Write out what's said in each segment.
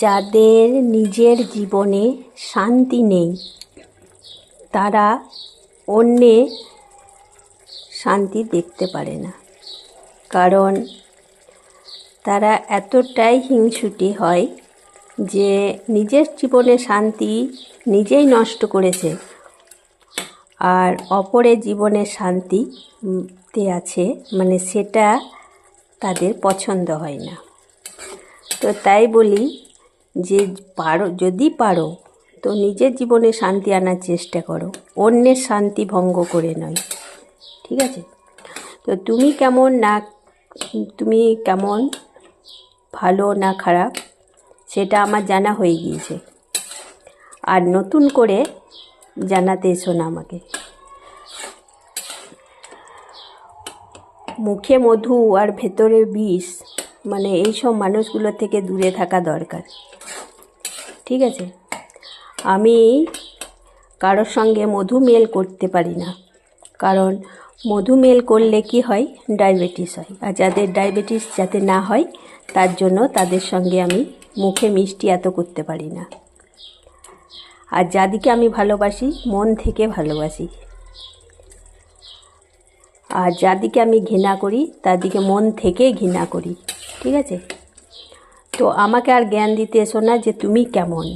যাদের নিজের জীবনে শান্তি নেই তারা অন্যের শান্তি দেখতে পারে না, কারণ তারা এতটাই হিংসুটে হয় যে নিজের জীবনে শান্তি নিজেই নষ্ট করেছে আর অপরের জীবনে শান্তিতে আছে, মানে সেটা তাদের পছন্দ হয় না। তো তাই বলি যে যদি পারো তো নিজের জীবনে শান্তি আনার চেষ্টা করো, অন্যের শান্তি ভঙ্গ করে নয়, ঠিক আছে? তো তুমি কেমন ভালো না খারাপ সেটা আমার জানা হয়ে গিয়েছে, আর নতুন করে জানাতে এসো না আমাকে। মুখে মধু আর ভেতরে বিষ, মানে এইসব মানুষগুলো থেকে দূরে থাকা দরকার, ঠিক আছে? আমি কারোর সঙ্গে মধু মেল করতে পারি না, কারণ মধু মেল করলে কি হয়, ডায়াবেটিস হয়, আর যাদের ডায়াবেটিস যাতে না হয় তার জন্য তাদের সঙ্গে আমি মুখে মিষ্টি এত করতে পারি না। আর যাদিকে আমি ভালোবাসি মন থেকে ভালোবাসি, আর যাদিকে আমি ঘৃণা করি তাদিকে মন থেকে ঘৃণা করি, ঠিক আছে? তো আমাকে আর জ্ঞান দিতে এসো না যে তুমি কেমন,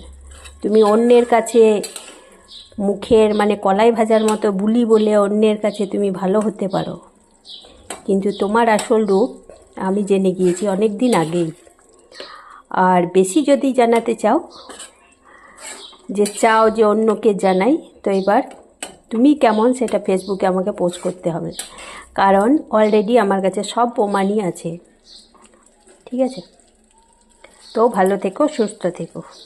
তুমি অন্যের কাছে মুখের মানে কলাই ভাজার মতো বুলি বলে অন্যের কাছে তুমি ভালো হতে পারো, কিন্তু তোমার আসল রূপ আমি জেনে গিয়েছি অনেক দিন আগেই। আর বেশি যদি জানাতে চাও যে অন্যকে জানাই, তো এবার তুমি কেমন সেটা ফেসবুকে আমাকে পোস্ট করতে হবে, কারণ অলরেডি আমার কাছে সব প্রমাণই আছে, ঠিক আছে? তো ভালো থেকো, সুস্থ থেকো।